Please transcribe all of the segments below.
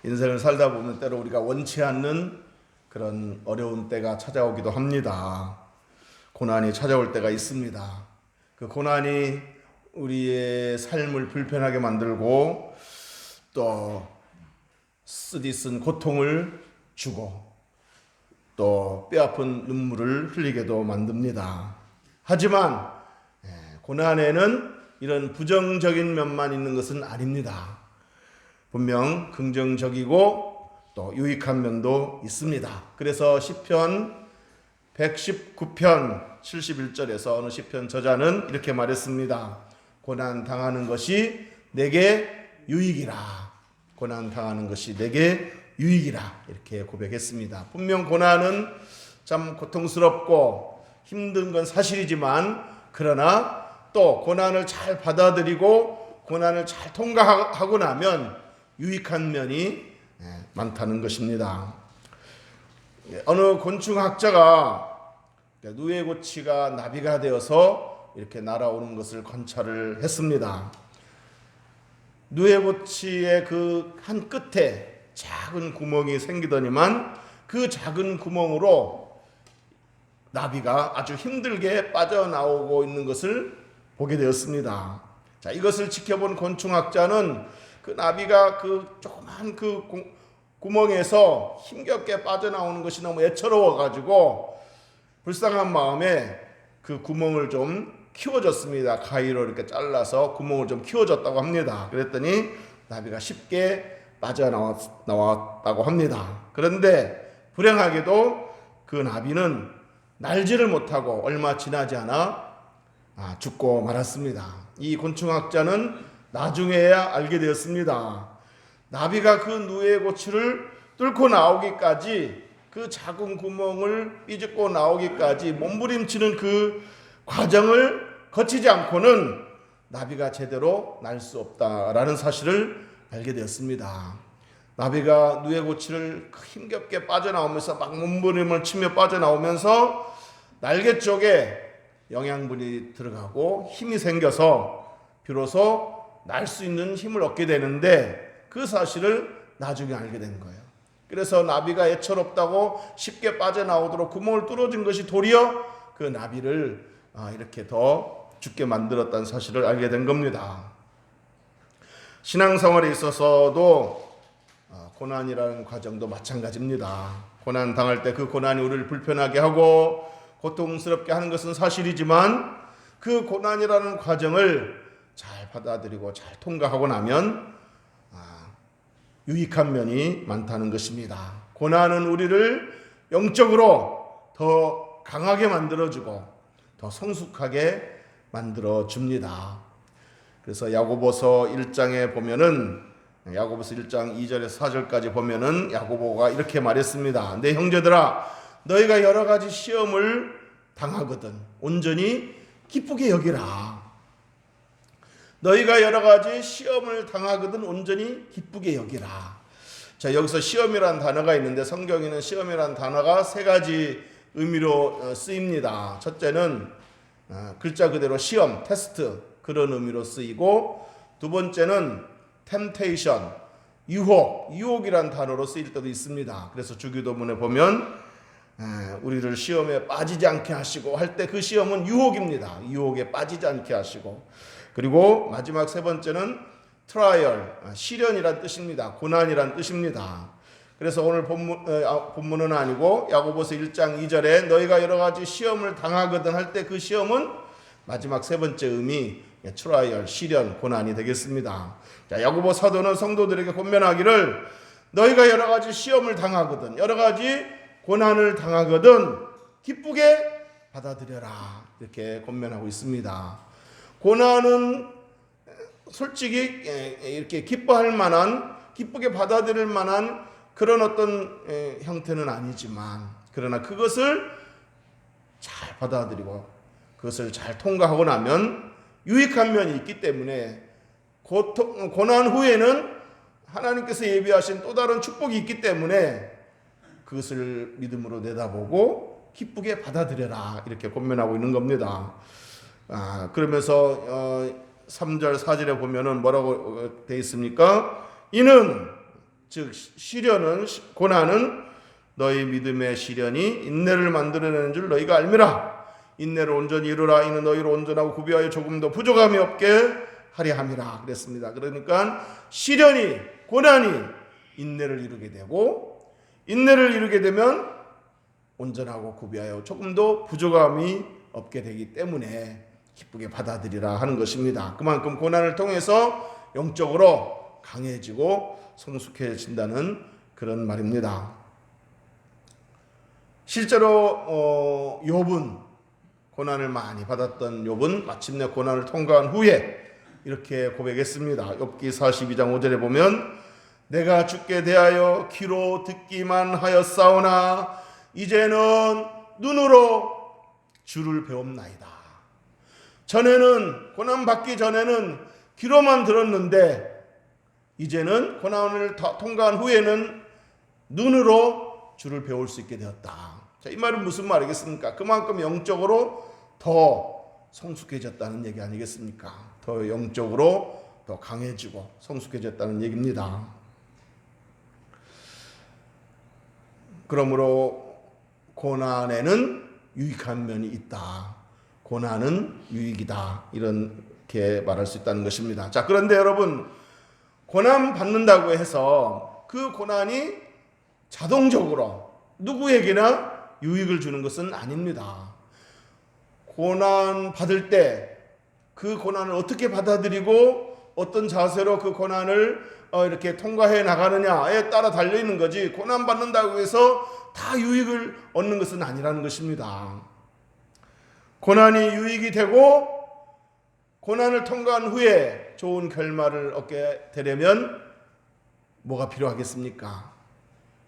인생을 살다 보면 때로 우리가 원치 않는 그런 어려운 때가 찾아오기도 합니다. 고난이 찾아올 때가 있습니다. 그 고난이 우리의 삶을 불편하게 만들고 또 쓰디쓴 고통을 주고 또 뼈아픈 눈물을 흘리게도 만듭니다. 하지만 고난에는 이런 부정적인 면만 있는 것은 아닙니다. 분명 긍정적이고 또 유익한 면도 있습니다. 그래서 시편 119편 71절에서 어느 시편 저자는 이렇게 말했습니다. 고난 당하는 것이 내게 유익이라. 고난 당하는 것이 내게 유익이라. 이렇게 고백했습니다. 분명 고난은 참 고통스럽고 힘든 건 사실이지만 그러나 또 고난을 잘 받아들이고 고난을 잘 통과하고 나면 유익한 면이 많다는 것입니다. 어느 곤충학자가 누에고치가 나비가 되어서 이렇게 날아오는 것을 관찰을 했습니다. 누에고치의 그 한 끝에 작은 구멍이 생기더니만 그 작은 구멍으로 나비가 아주 힘들게 빠져나오고 있는 것을 보게 되었습니다. 자, 이것을 지켜본 곤충학자는 그 나비가 그 조그만 그 구멍에서 힘겹게 빠져나오는 것이 너무 애처로워 가지고 불쌍한 마음에 그 구멍을 좀 키워줬습니다. 가위로 이렇게 잘라서 구멍을 좀 키워줬다고 합니다. 그랬더니 나비가 쉽게 빠져나왔다고 합니다. 그런데 불행하게도 그 나비는 날지를 못하고 얼마 지나지 않아 죽고 말았습니다. 이 곤충학자는 나중에야 알게 되었습니다. 나비가 그 누에고치를 뚫고 나오기까지 그 작은 구멍을 삐집고 나오기까지 몸부림치는 그 과정을 거치지 않고는 나비가 제대로 날 수 없다라는 사실을 알게 되었습니다. 나비가 누에고치를 힘겹게 빠져나오면서 막 몸부림을 치며 빠져나오면서 날개 쪽에 영양분이 들어가고 힘이 생겨서 비로소 날 수 있는 힘을 얻게 되는데 그 사실을 나중에 알게 된 거예요. 그래서 나비가 애처롭다고 쉽게 빠져나오도록 구멍을 뚫어준 것이 도리어 그 나비를 이렇게 더 죽게 만들었다는 사실을 알게 된 겁니다. 신앙생활에 있어서도 고난이라는 과정도 마찬가지입니다. 고난 당할 때 그 고난이 우리를 불편하게 하고 고통스럽게 하는 것은 사실이지만 그 고난이라는 과정을 잘 받아들이고 잘 통과하고 나면 유익한 면이 많다는 것입니다. 고난은 우리를 영적으로 더 강하게 만들어주고 더 성숙하게 만들어줍니다. 그래서 야고보서 1장에 보면은 야고보서 1장 2절에서 4절까지 보면은 야고보가 이렇게 말했습니다. 내 형제들아 너희가 여러 가지 시험을 당하거든 온전히 기쁘게 여기라. 너희가 여러 가지 시험을 당하거든 온전히 기쁘게 여기라. 자, 여기서 시험이란 단어가 있는데 성경에는 시험이란 단어가 세 가지 의미로 쓰입니다. 첫째는 글자 그대로 시험, 테스트 그런 의미로 쓰이고 두 번째는 temptation, 유혹이란 단어로 쓰일 때도 있습니다. 그래서 주기도문에 보면 우리를 시험에 빠지지 않게 하시고 할 때 그 시험은 유혹입니다. 유혹에 빠지지 않게 하시고 그리고 마지막 세 번째는 트라이얼, 시련이란 뜻입니다. 고난이란 뜻입니다. 그래서 오늘 본문은 아니고 야고보서 1장 2절에 너희가 여러 가지 시험을 당하거든 할 때 그 시험은 마지막 세 번째 의미 트라이얼, 시련, 고난이 되겠습니다. 자, 야고보 사도는 성도들에게 권면하기를 너희가 여러 가지 시험을 당하거든 여러 가지 고난을 당하거든 기쁘게 받아들여라 이렇게 권면하고 있습니다. 고난은 솔직히 이렇게 기뻐할 만한 기쁘게 받아들일 만한 그런 어떤 형태는 아니지만 그러나 그것을 잘 받아들이고 그것을 잘 통과하고 나면 유익한 면이 있기 때문에 고난 후에는 하나님께서 예비하신 또 다른 축복이 있기 때문에 그것을 믿음으로 내다보고 기쁘게 받아들여라 이렇게 권면하고 있는 겁니다. 그러면서 3절 4절에 보면은 뭐라고 되어 있습니까? 이는 즉 시련은 고난은 너희 믿음의 시련이 인내를 만들어내는 줄 너희가 알미라. 인내를 온전히 이루라. 이는 너희를 온전하고 구비하여 조금도 부족함이 없게 하려 함이라 그랬습니다. 그러니까 시련이 고난이 인내를 이루게 되고 인내를 이루게 되면 온전하고 구비하여 조금도 부족함이 없게 되기 때문에 기쁘게 받아들이라 하는 것입니다. 그만큼 고난을 통해서 영적으로 강해지고 성숙해진다는 그런 말입니다. 실제로 욥은 고난을 많이 받았던 욥은 마침내 고난을 통과한 후에 이렇게 고백했습니다. 욥기 42장 5절에 보면 내가 주께 대하여 귀로 듣기만 하였사오나 이제는 눈으로 주를 배웁나이다. 전에는 고난 받기 전에는 귀로만 들었는데 이제는 고난을 통과한 후에는 눈으로 주를 배울 수 있게 되었다. 자, 이 말은 무슨 말이겠습니까? 그만큼 영적으로 더 성숙해졌다는 얘기 아니겠습니까? 더 영적으로 더 강해지고 성숙해졌다는 얘기입니다. 그러므로 고난에는 유익한 면이 있다. 고난은 유익이다. 이렇게 말할 수 있다는 것입니다. 자, 그런데 여러분, 고난 받는다고 해서 그 고난이 자동적으로 누구에게나 유익을 주는 것은 아닙니다. 고난 받을 때 그 고난을 어떻게 받아들이고 어떤 자세로 그 고난을 이렇게 통과해 나가느냐에 따라 달려있는 거지, 고난 받는다고 해서 다 유익을 얻는 것은 아니라는 것입니다. 고난이 유익이 되고 고난을 통과한 후에 좋은 결말을 얻게 되려면 뭐가 필요하겠습니까?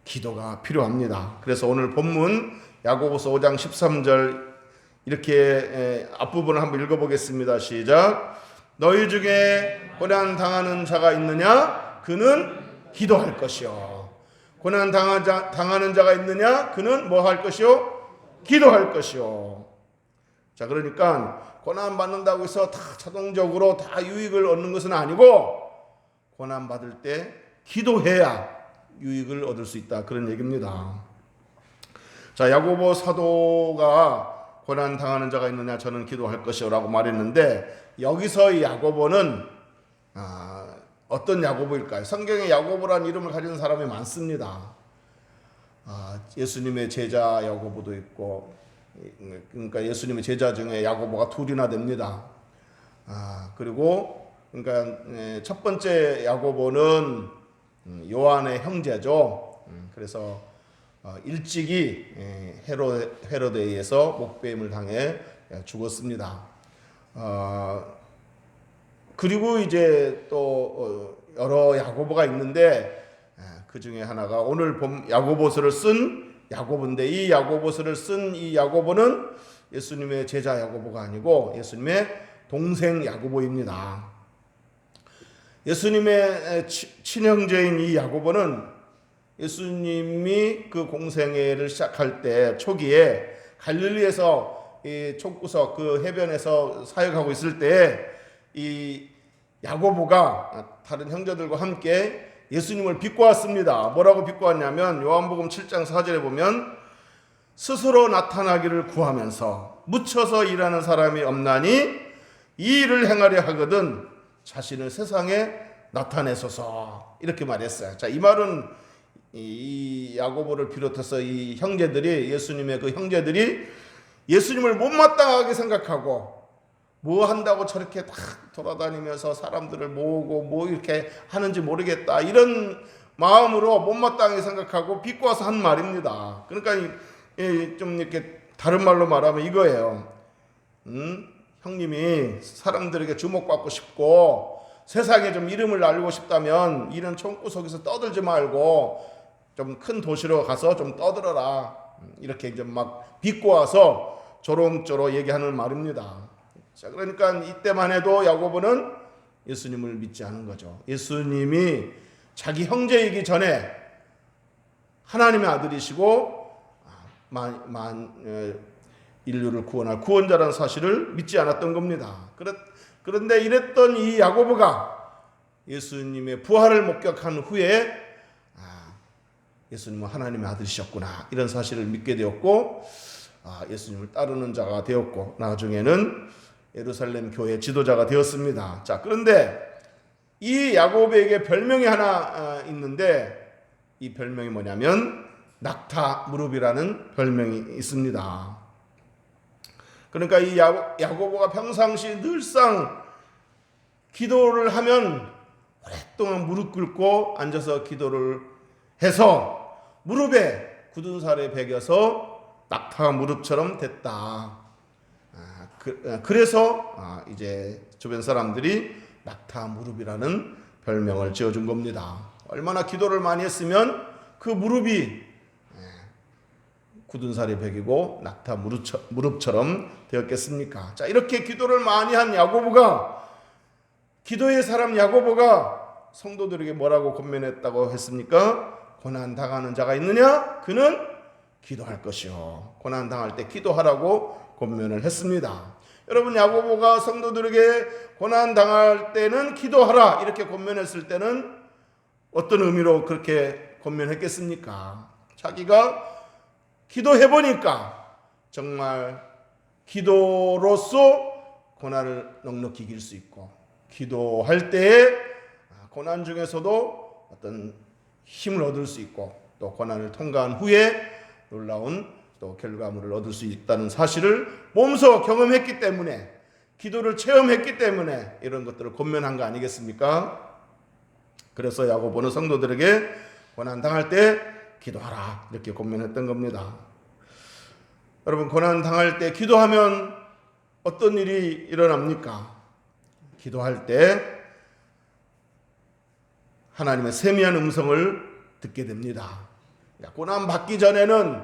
기도가 필요합니다. 그래서 오늘 본문 야고보서 5장 13절 이렇게 앞부분을 한번 읽어보겠습니다. 시작. 너희 중에 고난 당하는 자가 있느냐? 그는 기도할 것이요. 고난 당하는 자가 있느냐? 그는 뭐 할 것이요? 기도할 것이요. 자, 그러니까 고난 받는다고 해서 다 자동적으로 다 유익을 얻는 것은 아니고 고난 받을 때 기도해야 유익을 얻을 수 있다. 그런 얘기입니다. 자, 야고보 사도가 고난 당하는 자가 있느냐? 저는 기도할 것이요라고 말했는데 여기서 이 야고보는 어떤 야고보일까요? 성경에 야고보라는 이름을 가진 사람이 많습니다. 예수님의 제자 야고보도 있고, 그러니까 예수님의 제자 중에 야고보가 둘이나 됩니다. 그리고 그러니까 첫 번째 야고보는 요한의 형제죠. 그래서 일찍이 헤로데에 의해서 목배임을 당해 죽었습니다. 그리고 이제 또 여러 야고보가 있는데 그 중에 하나가 오늘 본 야고보서를 쓴 야고보인데, 이 야고보서를 쓴 이 야고보는 예수님의 제자 야고보가 아니고 예수님의 동생 야고보입니다. 예수님의 친형제인 이 야고보는 예수님이 그 공생애를 시작할 때 초기에 갈릴리에서 이 촉구석 그 해변에서 사역하고 있을 때 이 야고보가 다른 형제들과 함께 예수님을 비꼬았습니다. 뭐라고 비꼬았냐면 요한복음 7장 4절에 보면 스스로 나타나기를 구하면서 묻혀서 일하는 사람이 없나니 이 일을 행하려 하거든 자신을 세상에 나타내소서, 이렇게 말했어요. 자, 이 말은 이 야고보를 비롯해서 이 형제들이, 예수님의 그 형제들이 예수님을 못마땅하게 생각하고 뭐 한다고 저렇게 딱 돌아다니면서 사람들을 모으고 뭐 이렇게 하는지 모르겠다, 이런 마음으로 못마땅하게 생각하고 비꼬아서 한 말입니다. 그러니까 좀 이렇게 다른 말로 말하면 이거예요. 형님이 사람들에게 주목받고 싶고 세상에 좀 이름을 알리고 싶다면 이런 총구석에서 떠들지 말고 좀 큰 도시로 가서 좀 떠들어라, 이렇게 이제 막 비꼬아서 조롱조롱 얘기하는 말입니다. 자, 그러니까 이때만 해도 야고보는 예수님을 믿지 않은 거죠. 예수님이 자기 형제이기 전에 하나님의 아들이시고 인류를 구원할 구원자라는 사실을 믿지 않았던 겁니다. 그런데 이랬던 이 야고보가 예수님의 부활을 목격한 후에 예수님은 하나님의 아들이셨구나 이런 사실을 믿게 되었고 예수님을 따르는 자가 되었고 나중에는 예루살렘 교회 지도자가 되었습니다. 자, 그런데 이 야고보에게 별명이 하나 있는데 이 별명이 뭐냐면 낙타 무릎이라는 별명이 있습니다. 그러니까 이 야고보가 평상시 늘상 기도를 하면 오랫동안 무릎 꿇고 앉아서 기도를 해서 무릎에 굳은 살에 베겨서 낙타 무릎처럼 됐다. 그래서 이제 주변 사람들이 낙타 무릎이라는 별명을 지어준 겁니다. 얼마나 기도를 많이 했으면 그 무릎이 굳은 살이 베기고 낙타 무릎처럼 되었겠습니까? 자, 이렇게 기도를 많이 한 야고보가, 기도의 사람 야고보가 성도들에게 뭐라고 권면했다고 했습니까? 고난 당하는 자가 있느냐? 그는 기도할 것이요. 고난 당할 때 기도하라고 권면을 했습니다. 여러분, 야고보가 성도들에게 고난 당할 때는 기도하라 이렇게 권면했을 때는 어떤 의미로 그렇게 권면했겠습니까? 자기가 기도해보니까 정말 기도로서 고난을 넉넉히 이길 수 있고, 기도할 때에 고난 중에서도 어떤 힘을 얻을 수 있고, 또 고난을 통과한 후에 놀라운 또 결과물을 얻을 수 있다는 사실을 몸소 경험했기 때문에, 기도를 체험했기 때문에 이런 것들을 권면한 거 아니겠습니까? 그래서 야고보는 성도들에게 고난 당할 때 기도하라 이렇게 권면했던 겁니다. 여러분, 고난 당할 때 기도하면 어떤 일이 일어납니까? 기도할 때 하나님의 세미한 음성을 듣게 됩니다. 고난 받기 전에는,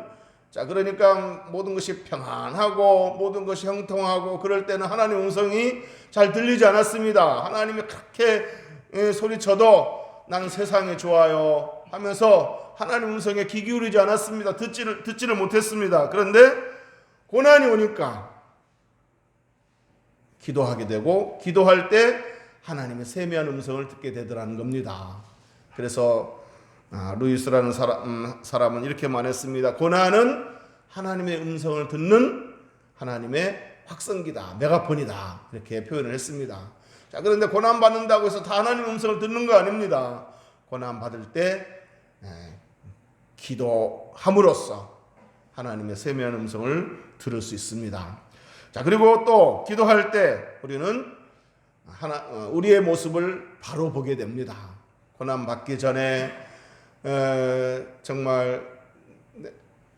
자, 그러니까 모든 것이 평안하고 모든 것이 형통하고 그럴 때는 하나님의 음성이 잘 들리지 않았습니다. 하나님이 그렇게 소리쳐도 나는 세상이 좋아요 하면서 하나님 음성에 귀 기울이지 않았습니다. 듣지를 못했습니다. 그런데 고난이 오니까 기도하게 되고, 기도할 때 하나님의 세미한 음성을 듣게 되더라는 겁니다. 그래서 루이스라는 사람은 이렇게 말했습니다. 고난은 하나님의 음성을 듣는 하나님의 확성기다, 메가폰이다 이렇게 표현을 했습니다. 자, 그런데 고난 받는다고 해서 다 하나님 음성을 듣는 거 아닙니다. 고난 받을 때 기도함으로써 하나님의 세미한 음성을 들을 수 있습니다. 자, 그리고 또 기도할 때 우리는 우리의 모습을 바로 보게 됩니다. 고난 받기 전에 정말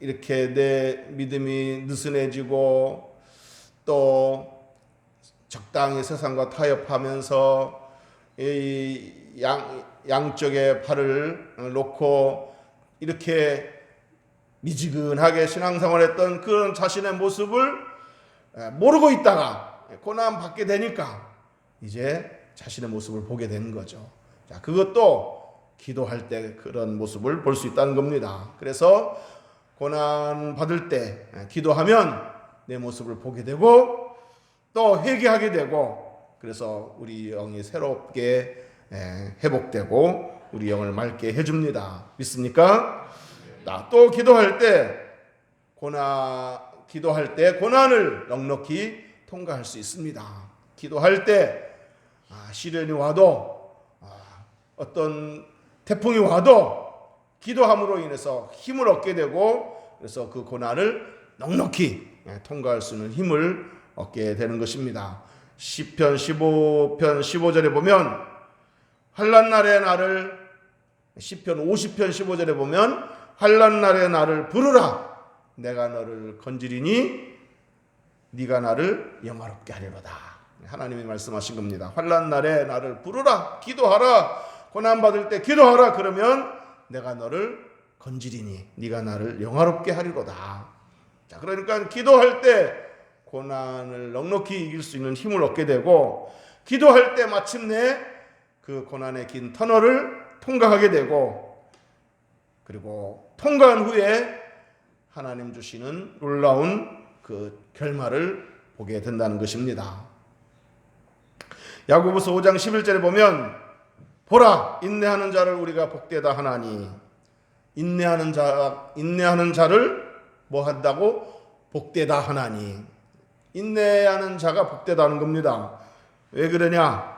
이렇게 내 믿음이 느슨해지고 또 적당히 세상과 타협하면서 양쪽에 팔을 놓고 이렇게 미지근하게 신앙생활했던 그런 자신의 모습을 모르고 있다가 고난 받게 되니까 이제 자신의 모습을 보게 되는 거죠. 자, 그것도 기도할 때 그런 모습을 볼 수 있다는 겁니다. 그래서 고난 받을 때 기도하면 내 모습을 보게 되고 또 회개하게 되고, 그래서 우리 영이 새롭게 회복되고 우리 영을 맑게 해줍니다. 믿습니까? 또 기도할 때 고난을 넉넉히 통과할 수 있습니다. 기도할 때 시련이 와도 어떤 태풍이 와도 기도함으로 인해서 힘을 얻게 되고, 그래서 그 고난을 넉넉히 통과할 수 있는 힘을 얻게 되는 것입니다. 시편 15편 15절에 보면 환난 날의 나를, 시편 50편 15절에 보면 환난 날의 나를 부르라, 내가 너를 건지리니 네가 나를 영화롭게 하리로다. 하나님이 말씀하신 겁니다. 환난 날에 나를 부르라, 기도하라, 고난 받을 때 기도하라, 그러면 내가 너를 건지리니 네가 나를 영화롭게 하리로다. 자, 그러니까 기도할 때 고난을 넉넉히 이길 수 있는 힘을 얻게 되고, 기도할 때 마침내 그 고난의 긴 터널을 통과하게 되고, 그리고 통과한 후에 하나님 주시는 놀라운 그 결말을 보게 된다는 것입니다. 야고보서 5장 11절에 보면 보라, 인내하는 자를 우리가 복되다 하나니 인내하는 자를 뭐 한다고? 복되다 하나니. 인내하는 자가 복되다는 겁니다. 왜 그러냐?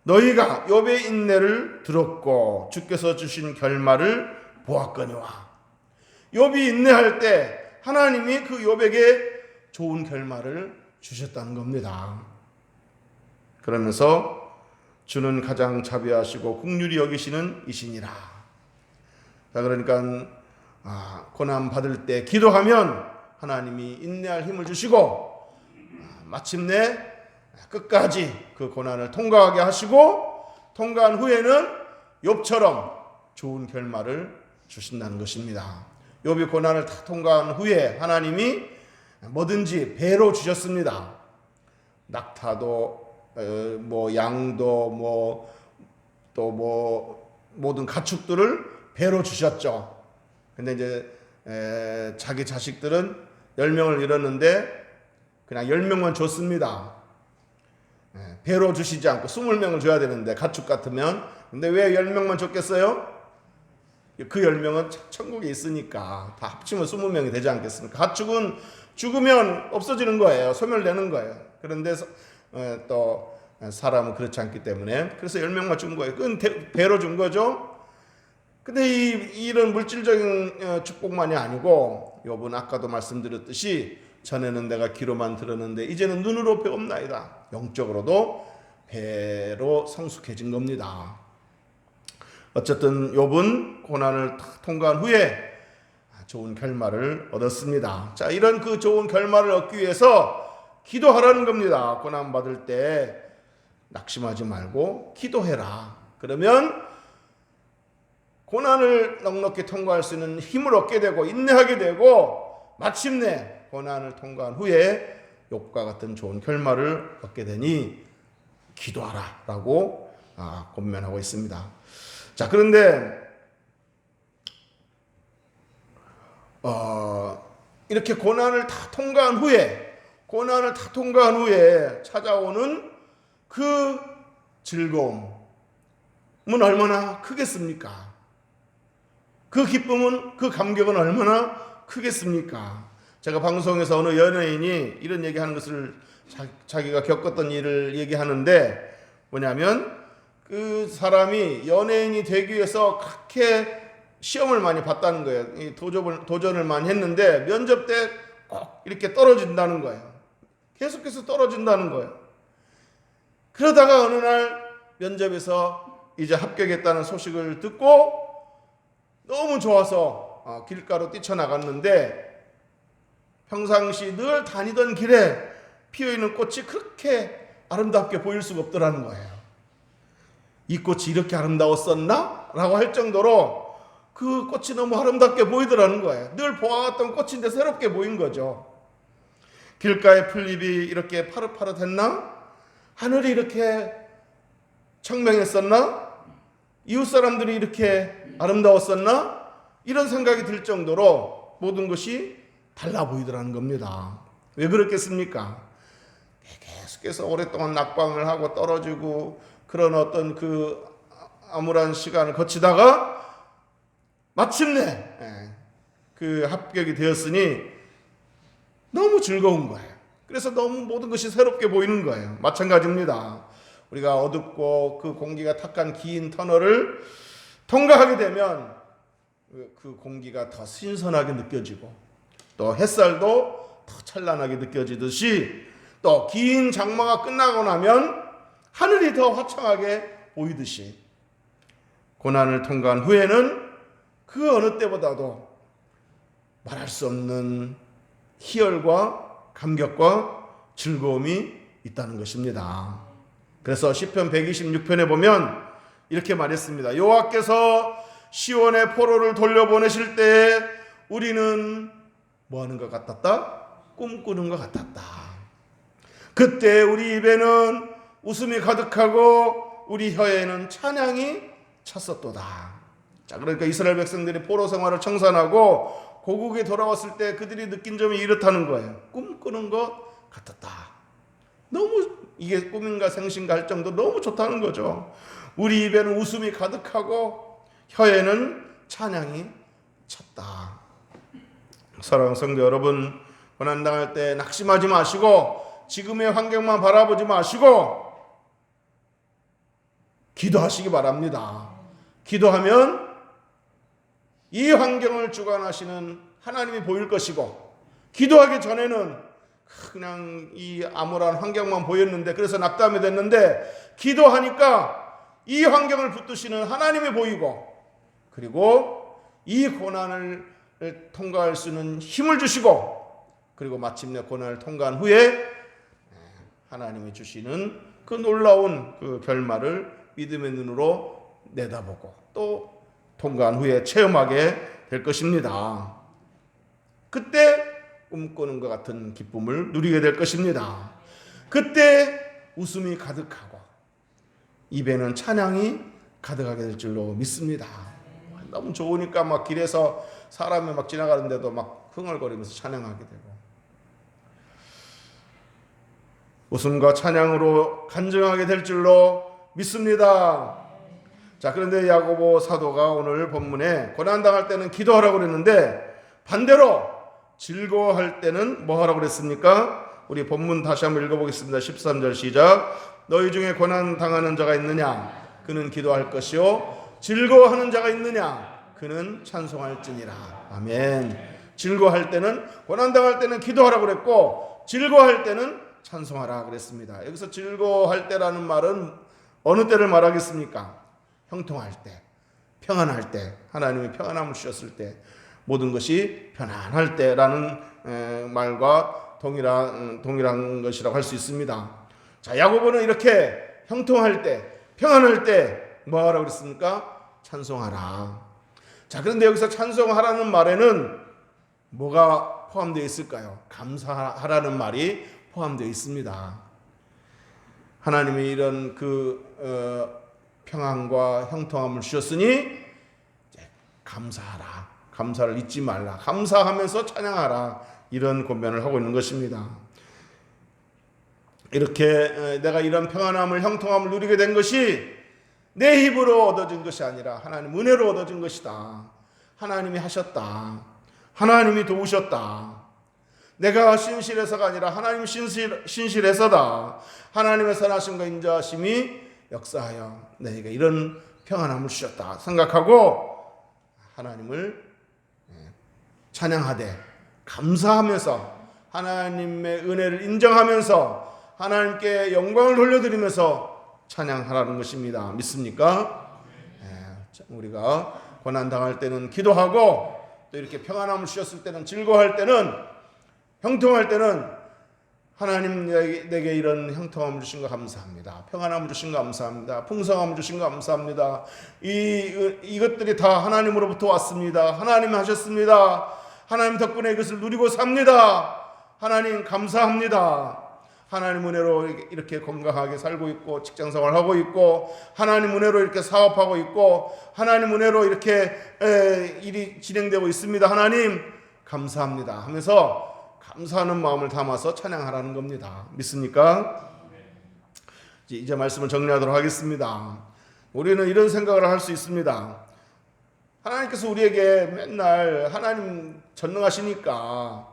너희가 욥의 인내를 들었고 주께서 주신 결말을 보았거니와. 욥이 인내할 때 하나님이 그 욥에게 좋은 결말을 주셨다는 겁니다. 그러면서 주는 가장 자비하시고 긍휼히 여기시는 이시니라. 자, 그러니까 고난 받을 때 기도하면 하나님이 인내할 힘을 주시고 마침내 끝까지 그 고난을 통과하게 하시고 통과한 후에는 욥처럼 좋은 결말을 주신다는 것입니다. 욥이 고난을 다 통과한 후에 하나님이 뭐든지 배로 주셨습니다. 낙타도 뭐 양도 또 모든 가축들을 배로 주셨죠. 근데 이제 자기 자식들은 10명을 잃었는데 그냥 10명만 줬습니다. 배로 주시지 않고 20명을 줘야 되는데 가축 같으면. 근데 왜 10명만 줬겠어요? 그 10명은 천국에 있으니까 다 합치면 20명이 되지 않겠습니까? 가축은 죽으면 없어지는 거예요. 소멸되는 거예요. 그런데 또 사람은 그렇지 않기 때문에 그래서 10명만 준 거예요. 그건 배로 준 거죠. 근데 이런 물질적인 축복만이 아니고 욥은 아까도 말씀드렸듯이 전에는 내가 귀로만 들었는데 이제는 눈으로 배옵나이다. 영적으로도 배로 성숙해진 겁니다. 어쨌든 욥은 고난을 통과한 후에 좋은 결말을 얻었습니다. 자, 이런 그 좋은 결말을 얻기 위해서 기도하라는 겁니다. 고난 받을 때 낙심하지 말고 기도해라. 그러면 고난을 넉넉히 통과할 수 있는 힘을 얻게 되고 인내하게 되고 마침내 고난을 통과한 후에 욥과 같은 좋은 결말을 얻게 되니 기도하라 라고 권면하고 있습니다. 자, 그런데 이렇게 고난을 다 통과한 후에 찾아오는 그 즐거움은 얼마나 크겠습니까? 그 기쁨은, 그 감격은 얼마나 크겠습니까? 제가 방송에서 어느 연예인이 이런 얘기하는 것을 자기가 겪었던 일을 얘기하는데 뭐냐면 그 사람이 연예인이 되기 위해서 그렇게 시험을 많이 봤다는 거예요. 도전을 많이 했는데 면접 때 꼭 이렇게 떨어진다는 거예요. 계속해서 떨어진다는 거예요. 그러다가 어느 날 면접에서 이제 합격했다는 소식을 듣고 너무 좋아서 길가로 뛰쳐나갔는데 평상시 늘 다니던 길에 피어있는 꽃이 그렇게 아름답게 보일 수가 없더라는 거예요. 이 꽃이 이렇게 아름다웠었나? 라고 할 정도로 그 꽃이 너무 아름답게 보이더라는 거예요. 늘 보아왔던 꽃인데 새롭게 보인 거죠. 길가의 풀잎이 이렇게 파릇파릇했나? 하늘이 이렇게 청명했었나? 이웃 사람들이 이렇게 아름다웠었나? 이런 생각이 들 정도로 모든 것이 달라 보이더라는 겁니다. 왜 그렇겠습니까? 계속해서 오랫동안 낙방을 하고 떨어지고 그런 어떤 그 암울한 시간을 거치다가 마침내 그 합격이 되었으니 너무 즐거운 거예요. 그래서 너무 모든 것이 새롭게 보이는 거예요. 마찬가지입니다. 우리가 어둡고 그 공기가 탁한 긴 터널을 통과하게 되면 그 공기가 더 신선하게 느껴지고 또 햇살도 더 찬란하게 느껴지듯이 또 긴 장마가 끝나고 나면 하늘이 더 화창하게 보이듯이 고난을 통과한 후에는 그 어느 때보다도 말할 수 없는 희열과 감격과 즐거움이 있다는 것입니다. 그래서 시편 126편에 보면 이렇게 말했습니다. 여호와께서 시온의 포로를 돌려보내실 때 우리는 뭐 하는 것 같았다? 꿈꾸는 것 같았다. 그때 우리 입에는 웃음이 가득하고 우리 혀에는 찬양이 찼었도다. 자, 그러니까 이스라엘 백성들이 포로 생활을 청산하고 고국에 돌아왔을 때 그들이 느낀 점이 이렇다는 거예요. 꿈꾸는 것 같았다. 너무 이게 꿈인가 생신가 할 정도로 너무 좋다는 거죠. 우리 입에는 웃음이 가득하고 혀에는 찬양이 찼다. 사랑하는 성도 여러분, 고난당할 때 낙심하지 마시고 지금의 환경만 바라보지 마시고 기도하시기 바랍니다. 기도하면 이 환경을 주관하시는 하나님이 보일 것이고, 기도하기 전에는 그냥 이 암울한 환경만 보였는데, 그래서 낙담이 됐는데, 기도하니까 이 환경을 붙드시는 하나님이 보이고, 그리고 이 고난을 통과할 수 있는 힘을 주시고, 그리고 마침내 고난을 통과한 후에 하나님이 주시는 그 놀라운 그 결말을 믿음의 눈으로 내다보고 또 통과한 후에 체험하게 될 것입니다. 그때 꿈꾸는 것 같은 기쁨을 누리게 될 것입니다. 그때 웃음이 가득하고 입에는 찬양이 가득하게 될 줄로 믿습니다. 너무 좋으니까 막 길에서 사람이 막 지나가는데도 막 흥얼거리면서 찬양하게 되고, 웃음과 찬양으로 간증하게 될 줄로 믿습니다. 자, 그런데 야고보 사도가 오늘 본문에 고난당할 때는 기도하라고 그랬는데, 반대로 즐거워할 때는 뭐 하라고 그랬습니까? 우리 본문 다시 한번 읽어보겠습니다. 13절 시작. 너희 중에 고난당하는 자가 있느냐? 그는 기도할 것이요 즐거워하는 자가 있느냐? 그는 찬송할지니라. 아멘. 즐거워할 때는, 고난당할 때는 기도하라고 그랬고, 즐거워할 때는 찬송하라 그랬습니다. 여기서 즐거워할 때라는 말은 어느 때를 말하겠습니까? 형통할 때, 평안할 때, 하나님이 평안함을 주셨을 때, 모든 것이 편안할 때라는 말과 동일한 것이라고 할 수 있습니다. 자, 야고보는 이렇게 형통할 때, 평안할 때 뭐 하라고 그랬습니까? 찬송하라. 자, 그런데 여기서 찬송하라는 말에는 뭐가 포함되어 있을까요? 감사하라는 말이 포함되어 있습니다. 하나님이 이런 평안과 형통함을 주셨으니 감사하라. 감사를 잊지 말라. 감사하면서 찬양하라. 이런 권면을 하고 있는 것입니다. 이렇게 내가 이런 평안함을, 형통함을 누리게 된 것이 내 힘으로 얻어진 것이 아니라 하나님 은혜로 얻어진 것이다. 하나님이 하셨다. 하나님이 도우셨다. 내가 신실해서가 아니라 하나님 신실해서다. 하나님의 선하심과 인자하심이 역사하여 내게 이런 평안함을 주셨다 생각하고 하나님을 찬양하되 감사하면서 하나님의 은혜를 인정하면서 하나님께 영광을 돌려드리면서 찬양하라는 것입니다. 믿습니까? 우리가 고난당할 때는 기도하고, 또 이렇게 평안함을 주셨을 때는, 즐거워할 때는, 형통할 때는 하나님 내게 이런 형통함을 주신 거 감사합니다. 평안함을 주신 거 감사합니다. 풍성함을 주신 거 감사합니다. 이것들이 다 하나님으로부터 왔습니다. 하나님 하셨습니다. 하나님 덕분에 이것을 누리고 삽니다. 하나님 감사합니다. 하나님 은혜로 이렇게 건강하게 살고 있고, 직장생활 하고 있고, 하나님 은혜로 이렇게 사업하고 있고, 하나님 은혜로 이렇게 일이 진행되고 있습니다. 하나님 감사합니다 하면서 감사하는 마음을 담아서 찬양하라는 겁니다. 믿습니까? 이제 말씀을 정리하도록 하겠습니다. 우리는 이런 생각을 할 수 있습니다. 하나님께서 우리에게 맨날 하나님 전능하시니까,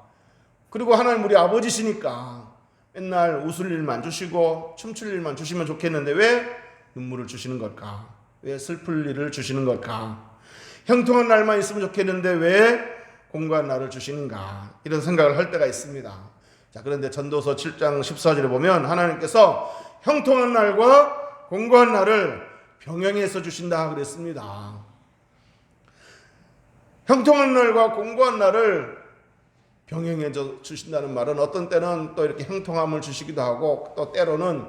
그리고 하나님 우리 아버지시니까 맨날 웃을 일만 주시고 춤출 일만 주시면 좋겠는데 왜 눈물을 주시는 걸까? 왜 슬플 일을 주시는 걸까? 형통한 날만 있으면 좋겠는데 왜 공고한 날을 주시는가? 이런 생각을 할 때가 있습니다. 자, 그런데 전도서 7장 14절에 보면 하나님께서 형통한 날과 공고한 날을 병행해서 주신다 그랬습니다. 형통한 날과 공고한 날을 병행해 주신다는 말은 어떤 때는 또 이렇게 형통함을 주시기도 하고, 또 때로는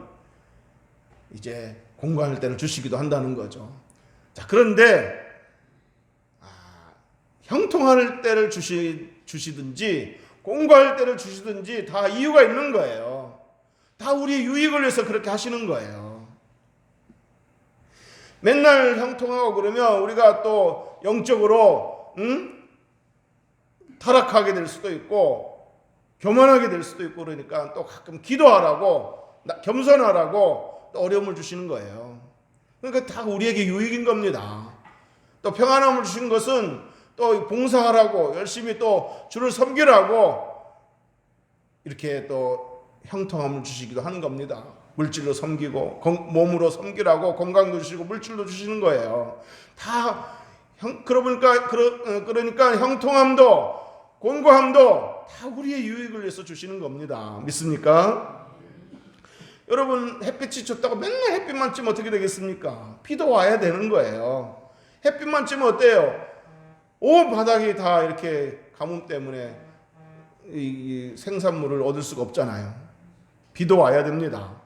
이제 공고할 때를 주시기도 한다는 거죠. 자, 그런데 형통할 때를 주시든지 공고할 때를 주시든지 다 이유가 있는 거예요. 다 우리의 유익을 위해서 그렇게 하시는 거예요. 맨날 형통하고 그러면 우리가 또 영적으로 타락하게 될 수도 있고 교만하게 될 수도 있고, 그러니까 또 가끔 기도하라고, 겸손하라고 또 어려움을 주시는 거예요. 그러니까 다 우리에게 유익인 겁니다. 또 평안함을 주신 것은 또 봉사하라고 열심히 또 주를 섬기라고 이렇게 또 형통함을 주시기도 하는 겁니다. 물질로 섬기고 몸으로 섬기라고 건강도 주시고 물질도 주시는 거예요. 다 그러니까 형통함도 곤고함도 다 우리의 유익을 위해서 주시는 겁니다. 믿습니까? 여러분, 햇빛이 좋다고 맨날 햇빛만 찌면 어떻게 되겠습니까? 비도 와야 되는 거예요. 햇빛만 찌면 어때요? 온 바닥이 다 이렇게 가뭄 때문에 이 생산물을 얻을 수가 없잖아요. 비도 와야 됩니다.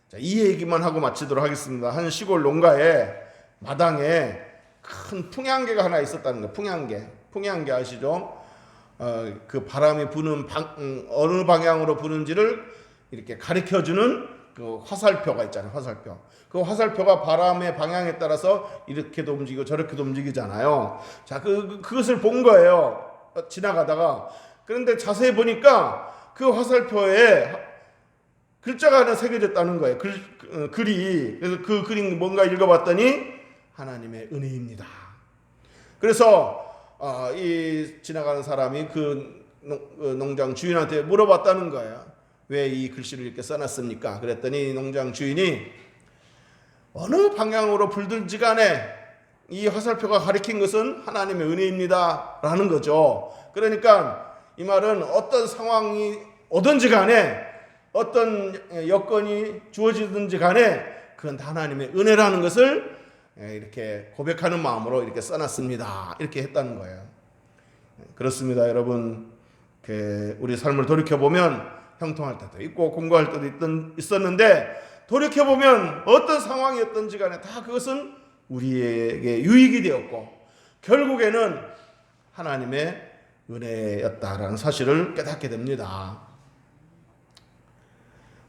자, 이 얘기만 하고 마치도록 하겠습니다. 한 시골 농가에 마당에 큰 풍향계가 하나 있었다는 거예요. 풍향계 아시죠? 그 바람이 부는 어느 방향으로 부는지를 이렇게 가리켜주는 그 화살표가 있잖아요. 화살표. 그 화살표가 바람의 방향에 따라서 이렇게도 움직이고 저렇게도 움직이잖아요. 자, 그것을 본 거예요. 지나가다가. 그런데 자세히 보니까 그 화살표에 글자가 하나 새겨졌다는 거예요. 글이. 그래서 그 글이 뭔가 읽어봤더니 하나님의 은혜입니다. 그래서 이 지나가는 사람이 그 농장 주인한테 물어봤다는 거예요. 왜 이 글씨를 이렇게 써놨습니까? 그랬더니 농장 주인이 어느 방향으로 불든지 간에 이 화살표가 가리킨 것은 하나님의 은혜입니다 라는 거죠. 그러니까 이 말은 어떤 상황이 오든지 간에 어떤 여건이 주어지든지 간에 그건 다 하나님의 은혜라는 것을 이렇게 고백하는 마음으로 이렇게 써놨습니다. 이렇게 했다는 거예요. 그렇습니다, 여러분. 우리 삶을 돌이켜보면 형통할 때도 있고 공고할 때도 있었는데 돌이켜보면 어떤 상황이었든지 간에 다 그것은 우리에게 유익이 되었고 결국에는 하나님의 은혜였다라는 사실을 깨닫게 됩니다.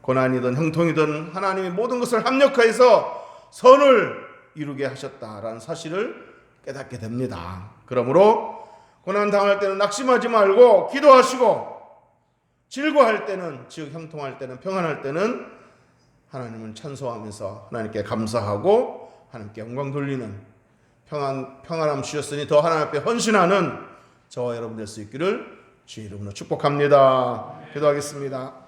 고난이든 형통이든 하나님이 모든 것을 합력하여서 선을 이루게 하셨다라는 사실을 깨닫게 됩니다. 그러므로 고난 당할 때는 낙심하지 말고 기도하시고 즐거워할 때는, 즉 형통할 때는, 평안할 때는 하나님을 찬송하면서 하나님께 감사하고 하나님께 영광 돌리는 평안함 주셨으니 더 하나님 앞에 헌신하는 저와 여러분 될 수 있기를 주의 이름으로 축복합니다. 기도하겠습니다.